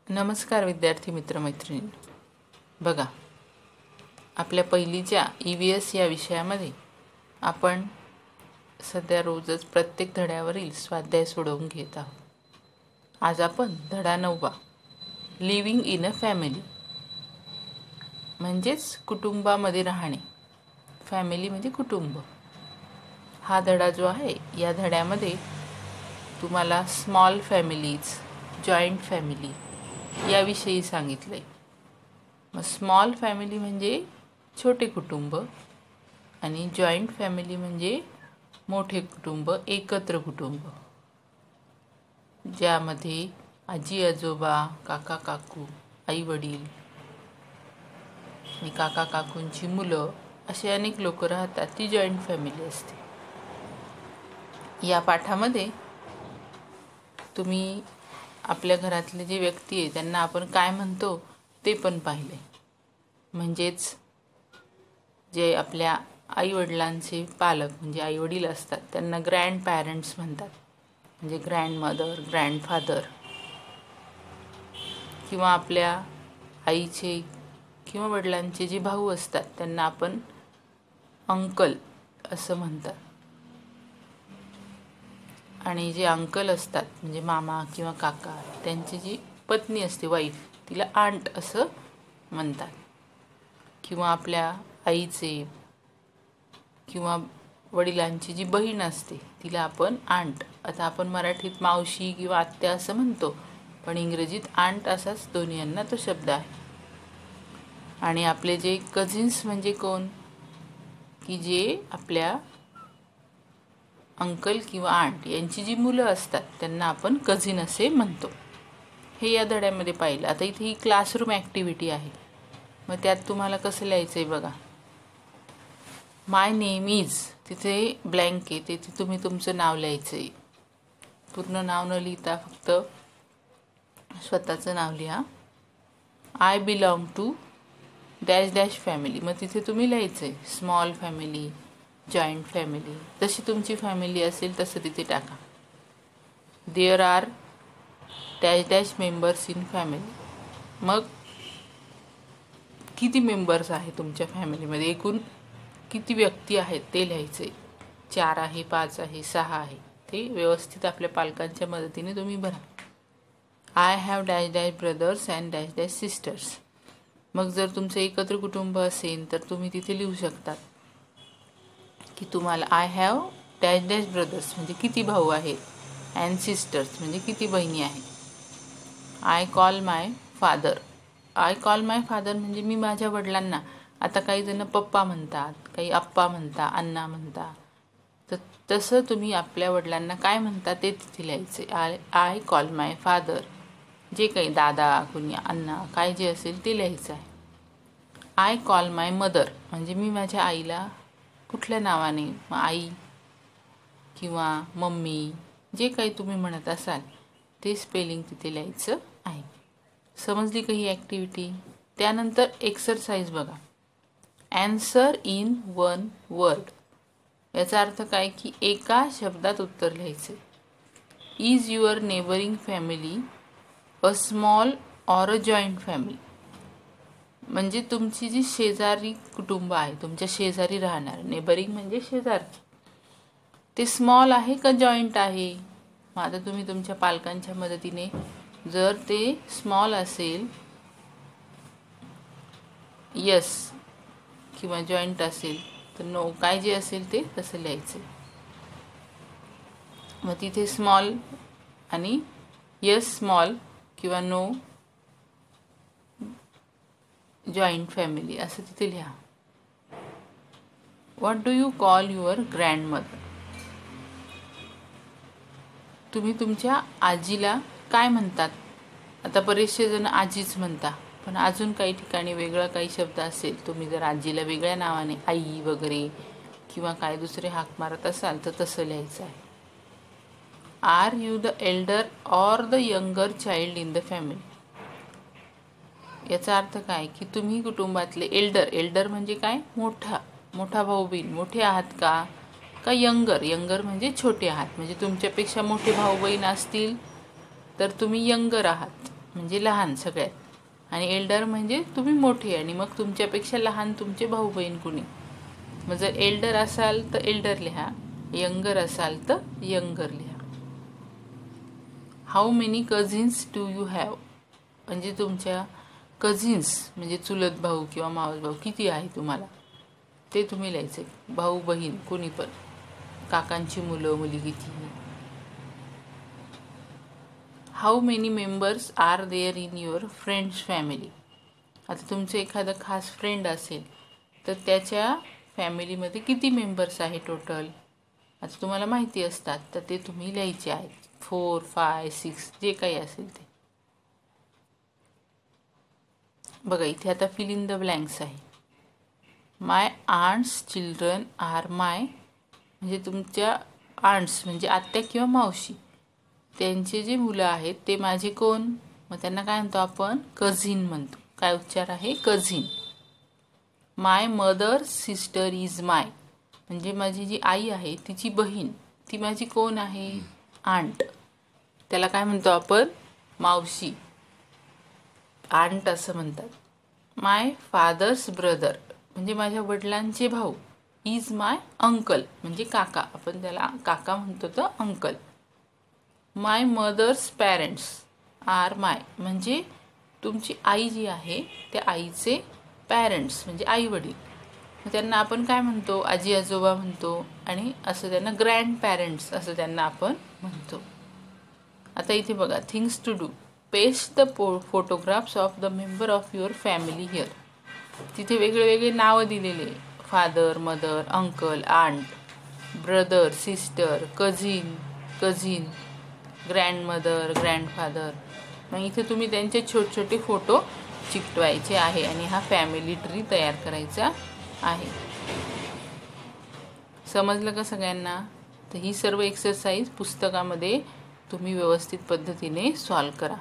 नमस्कार विद्यार्थी मित्रमैत्रिणी. बघा, आपल्या पहिलीच्या EVS या विषयामध्ये आपण सध्या रोजच प्रत्येक धड्यावरील स्वाध्याय सोडवून घेत आहोत. आज आपण धडा 9 लिव्हिंग इन अ फॅमिली म्हणजेच कुटुंबामध्ये राहणे. फॅमिली म्हणजे कुटुंब. हा धडा जो आहे या धड्यामध्ये तुम्हाला स्मॉल फॅमिलीज, जॉईंट फॅमिली याविषयी सांगितले. मग स्मॉल फॅमिली म्हणजे छोटे कुटुंब आणि जॉईंट फॅमिली म्हणजे मोठे कुटुंब, एकत्र कुटुंब, ज्यामध्ये आजी आजोबा, काका काकू, आई वडील आणि काका काकूंची मुलं असे अनेक लोक राहतात. ती जॉईंट फॅमिली असते. या पाठामध्ये तुम्ही आपल्या घरातले जे व्यक्ती आहे त्यांना आपण काय म्हणतो ते पण पाहिले. म्हणजेच जे आपल्या आईवडिलांचे पालक म्हणजे आईवडील असतात त्यांना ग्रँड पॅरेंट्स म्हणतात. म्हणजे ग्रँडमदर, ग्रँडफादर. किंवा आपल्या आईचे किंवा वडिलांचे जे भाऊ असतात त्यांना आपण अंकल असं म्हणतात. आणि जे अंकल असतात म्हणजे मामा किंवा काका, त्यांची जी पत्नी असते वाईफ, तिला आंट असं म्हणतात. किंवा आपल्या आईचे किंवा वडिलांची जी बहीण असते तिला आपण आंट, आता आपण मराठीत मावशी किंवा आत्या असं म्हणतो, पण इंग्रजीत आंट असाच दोन्ही यांना तो शब्द आहे. आणि आपले जे कझिन्स म्हणजे कोण, की जे आपल्या अंकल किंवा आंट यांची जी मुलं असतात त्यांना आपण कझिन असे म्हणतो. हे या धड्यामध्ये पाहिलं. आता इथे ही क्लासरूम ॲक्टिव्हिटी आहे. मग त्यात तुम्हाला कसं लिहायचं आहे बघा. माय नेम इज, तिथे ब्लँक आहे, तिथे तुम्ही तुमचं नाव लिहायचं आहे. पूर्ण नाव न लिहिता फक्त स्वतःचं नाव लिहा. I belong to dash dash family. मग तिथे तुम्ही लिहायचं आहे स्मॉल फॅमिली, जॉईंट फॅमिली, जशी तुमची फॅमिली असेल तसं तिथे टाका. There are dash dash members in family. मग किती मेंबर्स आहे तुमच्या फॅमिलीमध्ये, एकूण किती व्यक्ती आहेत ते लिहायचे. 4 आहे, 5 आहे, 6 आहे, ते व्यवस्थित आपल्या पालकांच्या मदतीने तुम्ही भरा. I have dash dash brothers and dash dash sisters. मग जर तुमचं एकत्र कुटुंब असेल तर तुम्ही तिथे लिहू शकतात की तुम्हाला I have dash dash brothers म्हणजे किती भाऊ आहेत, अँड सिस्टर्स म्हणजे किती बहिणी आहेत. I call my father. I call my father म्हणजे मी माझ्या वडिलांना, आता काही जण पप्पा म्हणतात, काही आप्पा म्हणतात, अण्णा म्हणतात, तर तसं तुम्ही आपल्या वडिलांना काय म्हणता ते तिथे लिहायचे. आय कॉल माय फादर, जे काही दादा, कुणी अण्णा, काय जे असेल ते लिहायचं आहे. आय कॉल माय मदर म्हणजे मी माझ्या आईला कुठल्या नावाने, मग आई किंवा मम्मी, जे काही तुम्ही म्हणत असाल ते स्पेलिंग तिथे लिहायचं आहे. समजली का ही ॲक्टिव्हिटी? त्यानंतर एक्सरसाइज बघा. Answer in 1 word. याचा अर्थ काय की एका शब्दात उत्तर लिहायचं. Is your neighbouring family a small or a joint family. म्हणजे तुमची जी शेजारी कुटुंब आहे, तुमच्या शेजारी राहणार, नेबरिंग म्हणजे शेजारची, ते स्मॉल आहे का जॉईंट आहे. मग आता तुम्ही तुमच्या पालकांच्या मदतीने, जर ते स्मॉल असेल यस, किंवा जॉईंट असेल तर नो, काय जे असेल ते तसं लिहायचं. मग तिथे स्मॉल आणि यस स्मॉल किंवा नो जॉईंट फॅमिली असं तिथे लिहा. What do you call your grandmother. तुम्ही तुमच्या आजीला काय म्हणतात. आता बरेचसे जण आजीच म्हणता, पण अजून काही ठिकाणी वेगळा काही शब्द असेल, तुम्ही जर आजीला वेगळ्या नावाने आई वगैरे किंवा काय दुसरे हाक मारत असाल तर तसं लिहायचं आहे. Are you the elder or the younger child in the family. याचा अर्थ काय की तुम्ही कुटुंबातले एल्डर म्हणजे काय, मोठा भाऊ बहीण, मोठे आहात का यंगर म्हणजे छोटे आहात. म्हणजे तुमच्यापेक्षा मोठे भाऊ बहीण असतील तर तुम्ही यंगर आहात. म्हणजे लहान सगळ्यात, आणि एल्डर म्हणजे तुम्ही मोठे आणि मग तुमच्यापेक्षा लहान तुमचे भाऊ बहीण कुणी. मग जर एल्डर असाल तर एल्डर लिहा, यंगर असाल तर यंगर लिहा. How many cousins do you have, म्हणजे तुमच्या कझिन्स म्हणजे चुलत भाऊ किंवा मावस भाऊ किती आहे तुम्हाला ते तुम्ही लिहायचे. भाऊ बहीण कोणी पण, काकांची मुलं मुली किती. How many members are there in your friend's family. आता तुमचं एखादं खास फ्रेंड असेल तर त्याच्या फॅमिलीमध्ये किती मेंबर्स आहे टोटल. आता तुम्हाला माहिती असतात तर ते तुम्ही लिहायचे आहेत. 4, 5, 6 जे काही असेल ते. बघा इथे आता फिल इन द ब्लँक्स आहे. माय आंट्स चिल्ड्रन आर माय, म्हणजे तुमच्या आंट्स म्हणजे आत्या किंवा मावशी, त्यांचे जे मुलं आहेत ते माझे कोण. मग त्यांना काय म्हणतो आपण, कझिन म्हणतो. काय उच्चार आहे, cousin. My mother sister is my, म्हणजे माझी जी आई आहे तिची बहीण ती माझी कोण आहे, आंट. त्याला काय म्हणतो आपण, मावशी, आंट असं म्हणतात. माय फादर्स ब्रदर म्हणजे माझ्या वडिलांचे भाऊ, इज माय अंकल म्हणजे काका, आपण त्याला काका म्हणतो तर अंकल. माय मदर्स पॅरेंट्स आर माय, म्हणजे तुमची आई जी आहे त्या आईचे पॅरेंट्स म्हणजे आई वडील, त्यांना आपण काय म्हणतो, आजी आजोबा म्हणतो, आणि असं त्यांना ग्रँड पॅरेंट्स असं त्यांना आपण म्हणतो. आता इथे बघा, things to do, paste the photographs of the member of your family here. तिथे वेगळे वेगळे नावं दिलेले, father, mother, uncle, aunt, brother, sister, cousin, grandmother, grandfather. मग इथे तुम्ही त्यांचे छोटे छोटे फोटो चिकटवायचे आहे आणि हा फॅमिली ट्री तयार करायचा आहे. समजलं का सगळ्यांना. तर ही सर्व एक्सरसाइज पुस्तकामध्ये तुम्ही व्यवस्थित पद्धतीने सॉल्व करा.